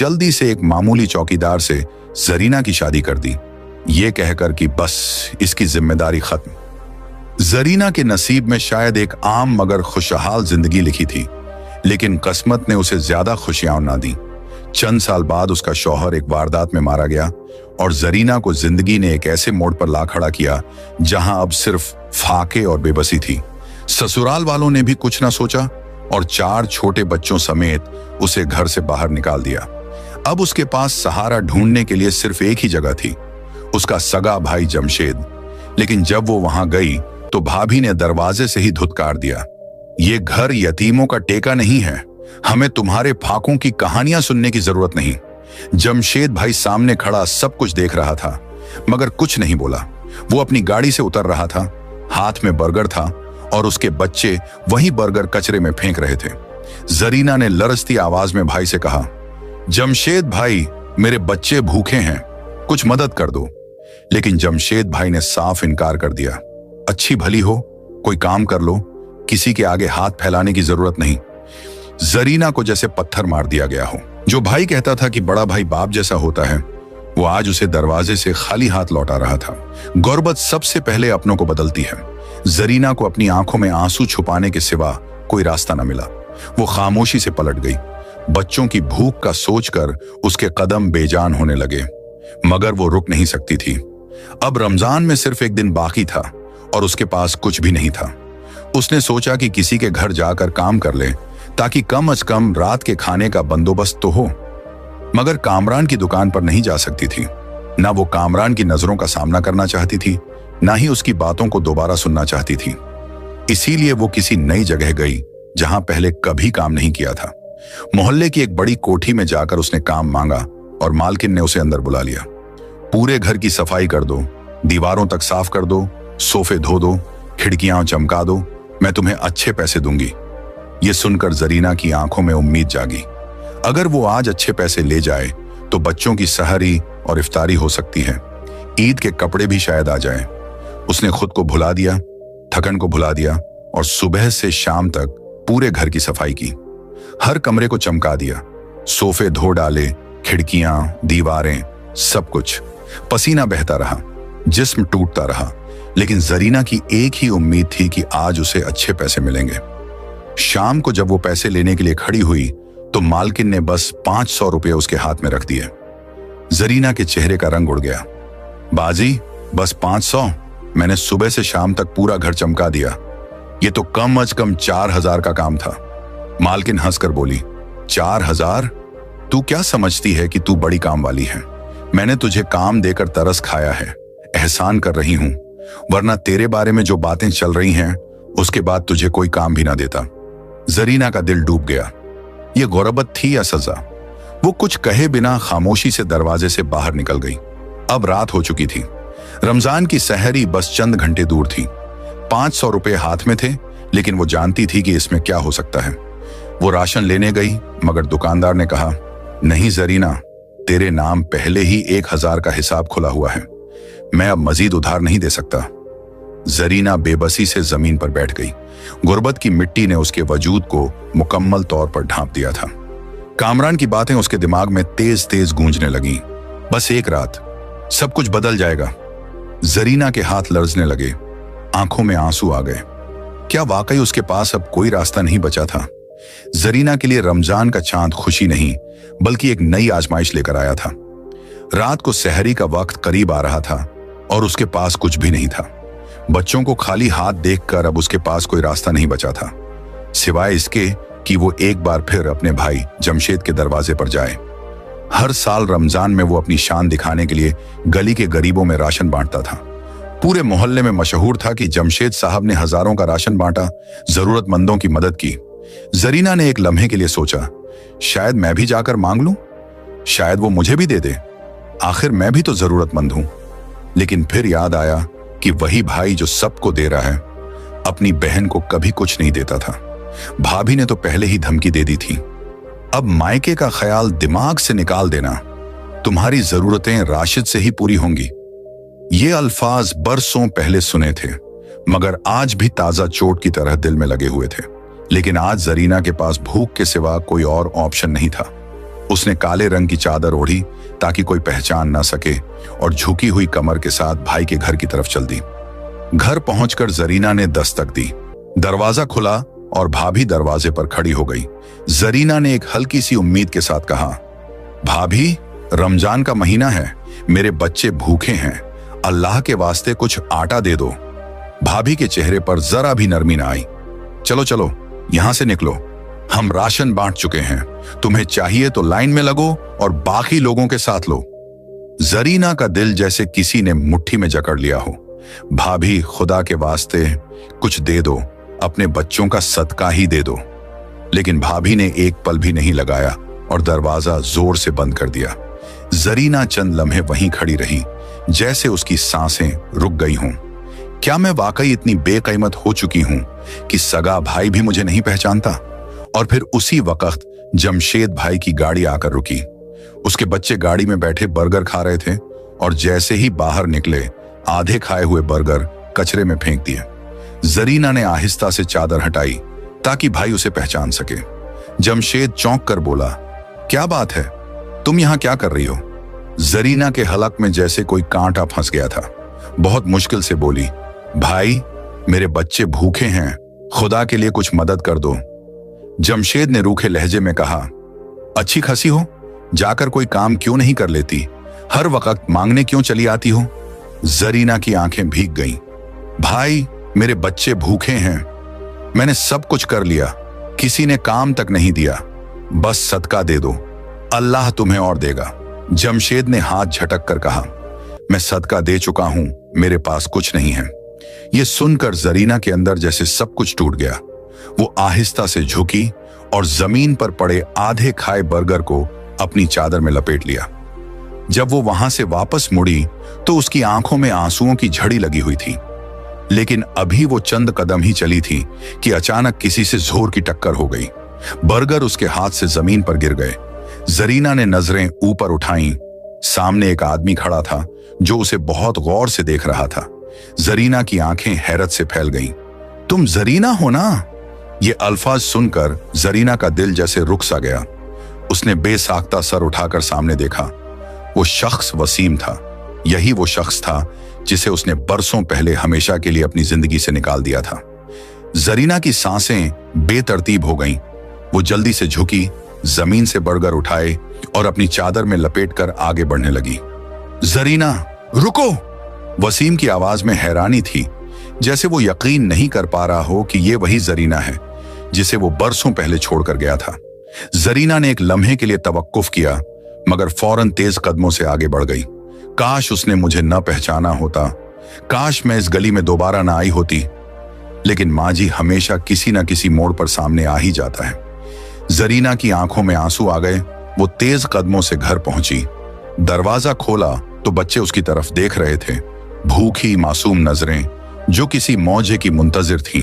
जल्दी से एक मामूली चौकीदार से जरीना की शादी कर दी, ये कहकर कि बस इसकी जिम्मेदारी खत्म। जरीना के नसीब में शायद एक आम मगर खुशहाल जिंदगी लिखी थी, लेकिन किस्मत ने उसे ज्यादा खुशियां ना दी। चंद साल बाद उसका शौहर एक वारदात में मारा गया और जरीना को जिंदगी ने एक ऐसे मोड़ पर ला खड़ा किया जहां अब सिर्फ फाके और बेबसी थी। ससुराल वालों ने भी कुछ ना सोचा और 4 छोटे बच्चों समेत उसे घर से बाहर निकाल दिया। अब उसके पास सहारा ढूंढने के लिए सिर्फ एक ही जगह थी, उसका सगा भाई जमशेद। लेकिन जब वो वहां गई तो भाभी ने दरवाजे से ही धुतकार दिया, ये घर यतीमों का टेका नहीं है, हमें तुम्हारे फाकों की कहानियां सुनने की जरूरत नहीं। जमशेद भाई सामने खड़ा सब कुछ देख रहा था मगर कुछ नहीं बोला। वो अपनी गाड़ी से उतर रहा था, हाथ में बर्गर था और उसके बच्चे वही बर्गर कचरे में फेंक रहे थे। जरीना ने लरजती आवाज में भाई से कहा, जमशेद भाई मेरे बच्चे भूखे हैं, कुछ मदद कर दो। लेकिन जमशेद भाई ने साफ इनकार कर दिया, अच्छी भली हो, कोई काम कर लो, किसी के आगे हाथ फैलाने की जरूरत नहीं। जरीना को जैसे पत्थर मार दिया गया हो। जो भाई कहता था कि बड़ा भाई बाप जैसा होता है, वो आज उसे दरवाजे से खाली हाथ लौटा रहा था। गुर्बत सबसे पहले अपनों को बदलती है। जरीना को अपनी आंखों में आंसू छुपाने के सिवा कोई रास्ता न मिला। वो खामोशी से पलट गई। बच्चों की भूख का सोचकर उसके कदम बेजान होने लगे, मगर वो रुक नहीं सकती थी। अब रमजान में सिर्फ एक दिन बाकी था और उसके पास कुछ भी नहीं था। उसने सोचा कि किसी के घर जाकर काम कर ले ताकि कम से कम रात के खाने का बंदोबस्त तो हो। मगर कामरान की दुकान पर नहीं जा सकती थी। ना वो कामरान की नजरों का सामना करना चाहती थी, ना ही उसकी बातों को दोबारा सुनना चाहती थी। इसीलिए वो किसी नई जगह गई जहां पहले कभी काम नहीं किया था। मोहल्ले की एक बड़ी कोठी में जाकर उसने काम मांगा और मालकिन ने उसे अंदर बुला लिया। पूरे घर की सफाई कर दो, दीवारों तक साफ कर दो, सोफे धो दो, खिड़कियां चमका दो, मैं तुम्हें अच्छे पैसे दूंगी। ये सुनकर जरीना की आंखों में उम्मीद जागी। अगर वो आज अच्छे पैसे ले जाए तो बच्चों की सहरी और इफ्तारी हो सकती है, ईद के कपड़े भी शायद आ जाएं। उसने खुद को भुला दिया, थकन को भुला दिया और सुबह से शाम तक पूरे घर की सफाई की। हर कमरे को चमका दिया, सोफे धो डाले, खिड़कियां, दीवारें, सब कुछ। पसीना बहता रहा, जिस्म टूटता रहा, लेकिन जरीना की एक ही उम्मीद थी कि आज उसे अच्छे पैसे मिलेंगे। शाम को जब वो पैसे लेने के लिए खड़ी हुई तो मालकिन ने बस 500 रुपये उसके हाथ में रख दिए। जरीना के चेहरे का रंग उड़ गया। बाजी, बस 500? मैंने सुबह से शाम तक पूरा घर चमका दिया, ये तो कम अज कम 4000 का काम था। मालकिन हंसकर बोली, 4000? तू क्या समझती है कि तू बड़ी काम वाली है? मैंने तुझे काम देकर तरस खाया है, एहसान कर रही हूं, वरना तेरे बारे में जो बातें चल रही हैं उसके बाद तुझे कोई काम भी ना देता। जरीना का दिल डूब गया। ये गुर्बत थी या सजा? वो कुछ कहे बिना खामोशी से दरवाजे से बाहर निकल गई। अब रात हो चुकी थी। रमजान की सहरी बस चंद घंटे दूर थी। 500 रुपये हाथ में थे, लेकिन वो जानती थी कि इसमें क्या हो सकता है। वो राशन लेने गई, मगर दुकानदार ने कहा, नहीं जरीना, तेरे नाम पहले ही 1000 का हिसाब खुला हुआ है, मैं अब मजीद उधार नहीं दे सकता। जरीना बेबसी से जमीन पर बैठ गई। गुर्बत की मिट्टी ने उसके वजूद को मुकम्मल तौर पर ढांप दिया था। कामरान की बातें उसके दिमाग में तेज तेज गूंजने लगीं। बस एक रात, सब कुछ बदल जाएगा। जरीना के हाथ लर्जने लगे, आंखों में आंसू आ गए। क्या वाकई उसके पास अब कोई रास्ता नहीं बचा था? जरीना के लिए रमजान का चांद खुशी नहीं बल्कि एक नई आजमाइश लेकर आया था। रात को सहरी का वक्त करीब आ रहा था और उसके पास कुछ भी नहीं था। बच्चों को खाली हाथ देखकर अब उसके पास कोई रास्ता नहीं बचा था, सिवाय इसके कि वो एक बार फिर अपने भाई जमशेद के दरवाजे पर जाए। हर साल रमजान में वो अपनी शान दिखाने के लिए गली के गरीबों में राशन बांटता था। पूरे मोहल्ले में मशहूर था कि जमशेद साहब ने हजारों का राशन बांटा, जरूरतमंदों की मदद की। जरीना ने एक लम्हे के लिए सोचा, शायद मैं भी जाकर मांग लूं, शायद वो मुझे भी दे दे, आखिर मैं भी तो जरूरतमंद हूं। लेकिन फिर याद आया कि वही भाई जो सबको दे रहा है, अपनी बहन को कभी कुछ नहीं देता था। भाभी ने तो पहले ही धमकी दे दी थी। अब मायके का ख्याल दिमाग से निकाल देना, तुम्हारी जरूरतें राशिद से ही पूरी होंगी। ये अल्फाज बरसों पहले सुने थे, मगर आज भी ताजा चोट की तरह दिल में लगे हुए थे। लेकिन आज जरीना के पास भूख के सिवा कोई और ऑप्शन नहीं था। उसने काले रंग की चादर ओढ़ी ताकि कोई पहचान ना सके और झुकी हुई कमर के साथ भाई के घर की तरफ चल दी। घर पहुंचकर जरीना ने दस्तक दी। दरवाजा खुला और भाभी दरवाजे पर खड़ी हो गई। जरीना ने एक हल्की सी उम्मीद के साथ कहा, भाभी, रमजान का महीना है, मेरे बच्चे भूखे हैं, अल्लाह के वास्ते कुछ आटा दे दो। भाभी के चेहरे पर जरा भी नरमी ना आई। चलो चलो, यहां से निकलो, हम राशन बांट चुके हैं, तुम्हें चाहिए तो लाइन में लगो और बाकी लोगों के साथ लो। जरीना का दिल जैसे किसी ने मुट्ठी में जकड़ लिया हो। भाभी, खुदा के वास्ते कुछ दे दो, अपने बच्चों का सदका ही दे दो। लेकिन भाभी ने एक पल भी नहीं लगाया और दरवाजा जोर से बंद कर दिया। जरीना चंद लम्हे वहीं खड़ी रही, जैसे उसकी सांसें रुक गई हों। क्या मैं वाकई इतनी बेकीमत हो चुकी हूं कि सगा भाई भी मुझे नहीं पहचानता? और फिर उसी वक्त जमशेद भाई की गाड़ी आकर रुकी। उसके बच्चे गाड़ी में बैठे बर्गर खा रहे थे और जैसे ही बाहर निकले, आधे खाए हुए बर्गर कचरे में फेंक दिए। जरीना ने आहिस्ता से चादर हटाई ताकि भाई उसे पहचान सके। जमशेद चौंक कर बोला, क्या बात है, तुम यहां क्या कर रही हो? जरीना के हलक में जैसे कोई कांटा फंस गया था। बहुत मुश्किल से बोली, भाई, मेरे बच्चे भूखे हैं, खुदा के लिए कुछ मदद कर दो। जमशेद ने रूखे लहजे में कहा, अच्छी खासी हो, जाकर कोई काम क्यों नहीं कर लेती? हर वक्त मांगने क्यों चली आती हो? जरीना की आंखें भीग गईं। भाई, मेरे बच्चे भूखे हैं, मैंने सब कुछ कर लिया, किसी ने काम तक नहीं दिया, बस सदका दे दो, अल्लाह तुम्हें और देगा। जमशेद ने हाथ झटक कर कहा, मैं सदका दे चुका हूं, मेरे पास कुछ नहीं है। यह सुनकर जरीना के अंदर जैसे सब कुछ टूट गया। वो आहिस्ता से झुकी और जमीन पर पड़े आधे खाए बर्गर को अपनी चादर में लपेट लिया। जब वो वहां से वापस मुड़ी तो उसकी आंखों में आंसुओं की झड़ी लगी हुई थी। लेकिन अभी वो चंद कदम ही चली थी कि अचानक किसी से जोर की टक्कर हो गई। बर्गर उसके हाथ से जमीन पर गिर गए। जरीना ने नजरें ऊपर उठाईं। सामने एक आदमी खड़ा था जो उसे बहुत गौर से देख रहा था। जरीना की आंखें हैरत से फैल गईं। तुम जरीना हो ना? ये अल्फाज सुनकर जरीना का दिल जैसे रुक सा गया। उसने बेसाख्ता सर उठाकर सामने देखा। वो शख्स वसीम था। यही वो शख्स था जिसे उसने बरसों पहले हमेशा के लिए अपनी जिंदगी से निकाल दिया था। जरीना की सांसें बेतरतीब हो गईं। वो जल्दी से झुकी, जमीन से बर्गर उठाए और अपनी चादर में लपेटकर आगे बढ़ने लगी। जरीना, रुको! वसीम की आवाज में हैरानी थी, जैसे वो यकीन नहीं कर पा रहा हो कि ये वही जरीना है जिसे वो बरसों पहले छोड़कर गया था। जरीना ने एक लम्हे के लिए तवक्कुफ किया, मगर फौरन तेज कदमों से आगे बढ़ गई। काश उसने मुझे न पहचाना होता, काश मैं इस गली में दोबारा ना आई होती। लेकिन माजी हमेशा किसी न किसी मोड़ पर सामने आ ही जाता है। जरीना की आंखों में आंसू आ गए। वो तेज कदमों से घर पहुंची। दरवाजा खोला तो बच्चे उसकी तरफ देख रहे थे, भूखी मासूम नजरें जो किसी मौजे की मुंतजिर थीं।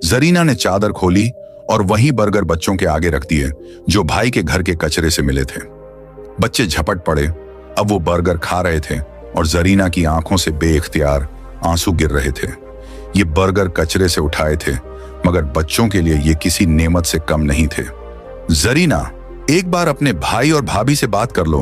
जरीना ने चादर खोली और वहीं बर्गर बच्चों के आगे रख दिए जो भाई के घर के कचरे से मिले थे। बच्चे झपट पड़े। अब वो बर्गर खा रहे थे और जरीना की आंखों से बेइख्तियार आंसू गिर रहे थे। ये बर्गर कचरे से उठाए थे, मगर बच्चों के लिए ये किसी नेमत से कम नहीं थे। जरीना, एक बार अपने भाई और भाभी से बात कर लो,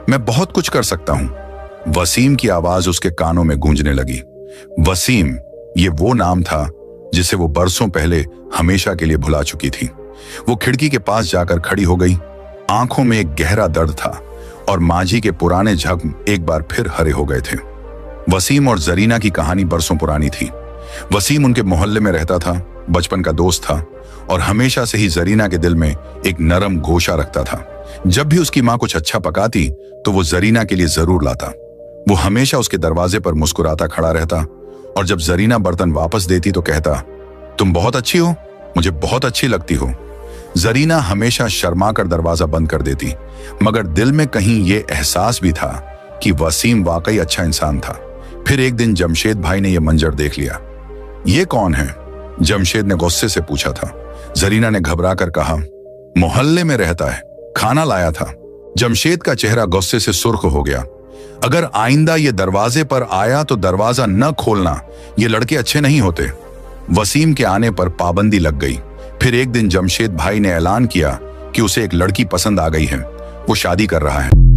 मैं बहुत कुछ कर सकता हूं। वसीम की आवाज उसके कानों में गूंजने लगी। वसीम, ये वो नाम था जिसे वो बरसों पहले हमेशा के लिए भुला चुकी थी। वो खिड़की के पास जाकर खड़ी हो गई। आंखों में एक गहरा दर्द था और माजी के पुराने जख्म एक बार फिर हरे हो गए थे। वसीम और जरीना की कहानी बरसों पुरानी थी। वसीम उनके मोहल्ले में रहता था, बचपन का दोस्त था और हमेशा से ही जरीना के दिल में एक नरम गोशा रखता था। जब भी उसकी माँ कुछ अच्छा पकाती तो वो जरीना के लिए जरूर लाता। वो हमेशा उसके दरवाजे पर मुस्कुराता खड़ा रहता और जब जरीना बर्तन वापस देती तो कहता, तुम बहुत अच्छी हो, मुझे बहुत अच्छी लगती हो। जरीना हमेशा शर्मा कर दरवाजा बंद कर देती, मगर दिल में कहीं ये एहसास भी था कि वसीम वाकई अच्छा इंसान था। फिर एक दिन जमशेद भाई ने यह मंजर देख लिया। ये कौन है? जमशेद ने गुस्से से पूछा था। जरीना ने घबरा कर कहा, मोहल्ले में रहता है, खाना लाया था। जमशेद का चेहरा गुस्से से सुर्ख हो गया। अगर आइंदा ये दरवाजे पर आया तो दरवाजा न खोलना, ये लड़के अच्छे नहीं होते। वसीम के आने पर पाबंदी लग गई। फिर एक दिन जमशेद भाई ने ऐलान किया कि उसे एक लड़की पसंद आ गई है। वो शादी कर रहा है।